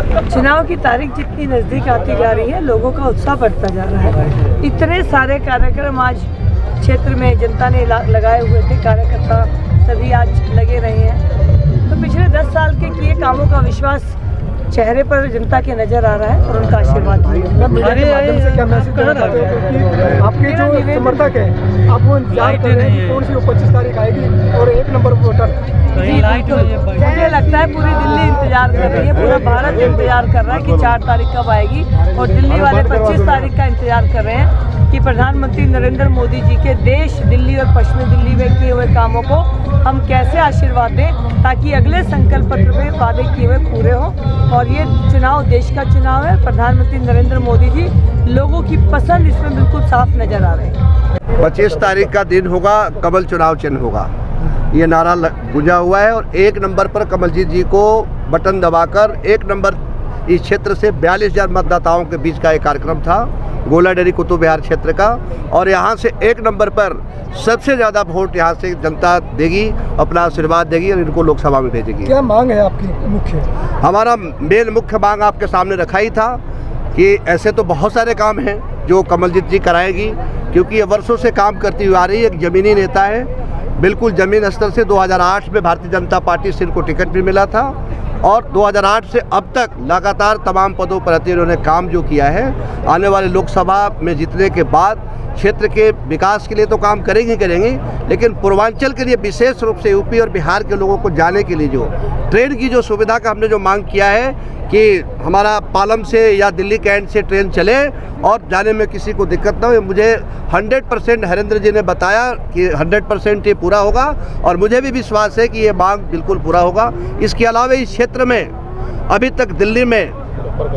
चुनाव की तारीख जितनी नज़दीक आती जा रही है, लोगों का उत्साह बढ़ता जा रहा है। इतने सारे कार्यक्रम आज क्षेत्र में जनता ने लगाए हुए थे, कार्यकर्ता सभी आज लगे रहे हैं। तो पिछले 10 साल के किए कामों का विश्वास चेहरे पर जनता के नजर आ रहा है और उनका आशीर्वाद भी। क्या मैसेज करना चाहते हो? आपके जो समर्थक है, आप वो इंतजार कर रहे हैं कौन सी 25 तारीख आएगी और 1 नंबर वोटर? मुझे लगता है पूरी दिल्ली इंतजार कर रही है, पूरा भारत इंतजार कर रहा है कि 4 तारीख कब आएगी, और दिल्ली वाले 25 तारीख का इंतजार कर रहे हैं कि प्रधानमंत्री नरेंद्र मोदी जी के देश, दिल्ली और पश्चिमी दिल्ली में किए हुए कामों को हम कैसे आशीर्वाद दें ताकि अगले संकल्प पत्र में वादे किए हुए पूरे हों। और ये चुनाव देश का चुनाव है, प्रधानमंत्री नरेंद्र मोदी जी, लोगों की पसंद इसमें बिल्कुल साफ नजर आ रही है। 25 तारीख का दिन होगा, कमल चुनाव चिन्ह होगा, ये नारा गूंजा हुआ है। और 1 नंबर पर कमलजीत जी को बटन दबाकर 1 नंबर, इस क्षेत्र से 42,000 मतदाताओं के बीच का एक कार्यक्रम था, गोला डेरी कुतुब विहार क्षेत्र का, और यहाँ से 1 नंबर पर सबसे ज़्यादा वोट यहाँ से जनता देगी, अपना आशीर्वाद देगी और इनको लोकसभा में भेजेगी। क्या मांग है आपकी मुख्य? हमारा मेन मुख्य मांग आपके सामने रखा ही था कि ऐसे तो बहुत सारे काम हैं जो कमलजीत जी कराएगी, क्योंकि ये वर्षों से काम करती हुई आ रही है, एक ज़मीनी नेता है, बिल्कुल ज़मीन स्तर से। 2008 में भारतीय जनता पार्टी से इनको टिकट भी मिला था और 2008 से अब तक लगातार तमाम पदों पर रहते इन्होंने काम जो किया है, आने वाले लोकसभा में जीतने के बाद क्षेत्र के विकास के लिए तो काम करेंगे, लेकिन पूर्वांचल के लिए विशेष रूप से यूपी और बिहार के लोगों को जाने के लिए जो ट्रेन की जो सुविधा का हमने जो मांग किया है कि हमारा पालम से या दिल्ली कैंट से ट्रेन चले और जाने में किसी को दिक्कत ना हो, मुझे 100% हरेंद्र जी ने बताया कि 100% ये पूरा होगा और मुझे भी विश्वास है कि ये मांग बिल्कुल पूरा होगा। इसके अलावा इस क्षेत्र में अभी तक दिल्ली में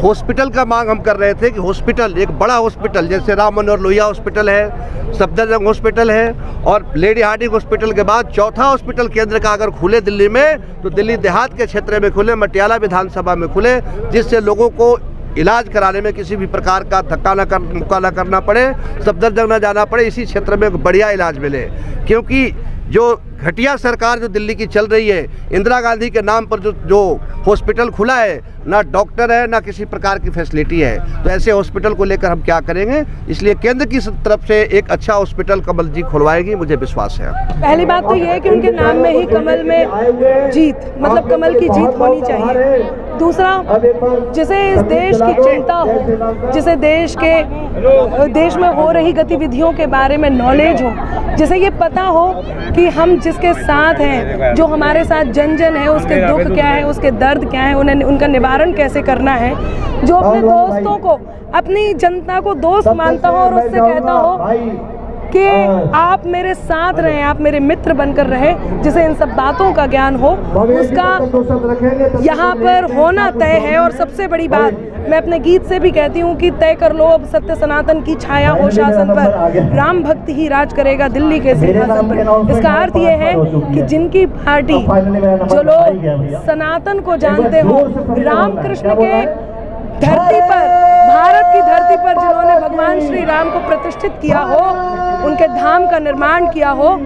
हॉस्पिटल का मांग हम कर रहे थे कि हॉस्पिटल, एक बड़ा हॉस्पिटल जैसे राम मनोहर लोहिया हॉस्पिटल है, सफदरजंग हॉस्पिटल है और लेडी हार्डिंग हॉस्पिटल के बाद चौथा हॉस्पिटल केंद्र का अगर खुले दिल्ली में तो दिल्ली देहात के क्षेत्र में खुले, मटियाला विधानसभा में खुले, जिससे लोगों को इलाज कराने में किसी भी प्रकार का धक्का मुक्का न करना पड़े, सफदरजंग न जाना पड़े, इसी क्षेत्र में बढ़िया इलाज मिले। क्योंकि जो घटिया सरकार जो दिल्ली की चल रही है, इंदिरा गांधी के नाम पर जो हॉस्पिटल खुला है, ना डॉक्टर है ना किसी प्रकार की फैसिलिटी है, तो ऐसे हॉस्पिटल को लेकर हम क्या करेंगे। इसलिए केंद्र की तरफ से एक अच्छा हॉस्पिटल कमल जी खुलवाएगी, मुझे विश्वास है। पहली बात तो ये है कि उनके नाम में ही कमल में जीत, मतलब कमल की जीत होनी चाहिए। दूसरा, जिसे इस देश की चिंता हो, जिसे देश में हो रही गतिविधियों के बारे में नॉलेज हो, जिसे ये पता हो कि हम जिसके साथ हैं, जो हमारे साथ जन जन है, उसके दुख क्या है, उसके दर्द क्या है, उन्हें उनका निवारण कैसे करना है, जो अपने दोस्तों को, अपनी जनता को दोस्त मानता हो और उससे कहता हो कि आप मेरे साथ रहें, आप मेरे मित्र बनकर रहें, जिसे इन सब बातों का ज्ञान हो, उसका यहाँ पर होना तय है। और सबसे बड़ी बात मैं अपने गीत से भी कहती हूँ कि तय कर लो अब सत्य सनातन की छाया हो शासन पर, राम भक्त ही राज करेगा दिल्ली के सिंहासन पर। इसका अर्थ ये है कि जिनकी पार्टी, जो लोग सनातन को जानते हो, राम कृष्ण के धरती पर, भारत की धरती पर जिन्होंने भगवान श्री राम को प्रतिष्ठित किया हो, उनके धाम का निर्माण किया हो,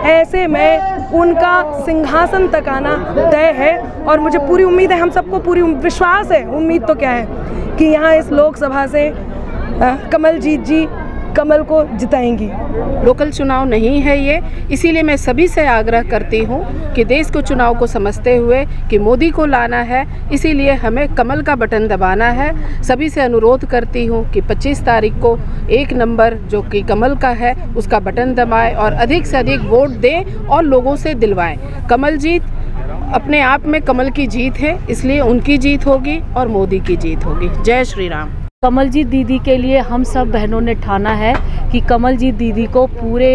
ऐसे में उनका सिंहासन तक आना तय है। और मुझे पूरी उम्मीद है, हम सबको पूरी विश्वास है, उम्मीद तो क्या है, कि यहाँ इस लोकसभा से कमलजीत जी कमल को जिताएंगी। लोकल चुनाव नहीं है ये, इसीलिए मैं सभी से आग्रह करती हूँ कि देश को चुनाव को समझते हुए कि मोदी को लाना है, इसीलिए हमें कमल का बटन दबाना है। सभी से अनुरोध करती हूँ कि 25 तारीख को 1 नंबर जो कि कमल का है उसका बटन दबाएं और अधिक से अधिक वोट दें और लोगों से दिलवाएं। कमल जीत अपने आप में कमल की जीत है, इसलिए उनकी जीत होगी और मोदी की जीत होगी। जय श्री राम। कमलजीत दीदी के लिए हम सब बहनों ने ठाना है कि कमलजीत दीदी को पूरे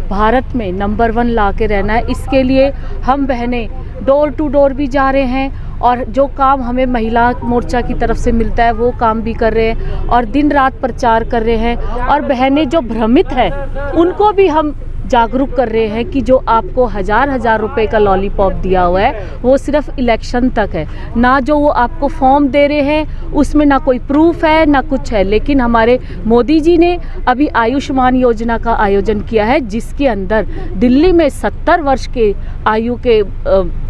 भारत में नंबर 1 ला के रहना है। इसके लिए हम बहनें डोर टू डोर भी जा रहे हैं और जो काम हमें महिला मोर्चा की तरफ से मिलता है वो काम भी कर रहे हैं और दिन रात प्रचार कर रहे हैं। और बहनें जो भ्रमित हैं उनको भी हम जागरूक कर रहे हैं कि जो आपको हज़ार रुपए का लॉलीपॉप दिया हुआ है वो सिर्फ इलेक्शन तक है, ना जो वो आपको फॉर्म दे रहे हैं उसमें ना कोई प्रूफ है ना कुछ है। लेकिन हमारे मोदी जी ने अभी आयुष्मान योजना का आयोजन किया है, जिसके अंदर दिल्ली में 70 वर्ष के आयु के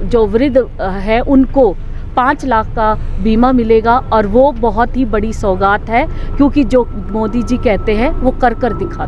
जो वृद्ध हैं उनको 5 लाख का बीमा मिलेगा और वो बहुत ही बड़ी सौगात है, क्योंकि जो मोदी जी कहते हैं वो कर दिखाते हैं।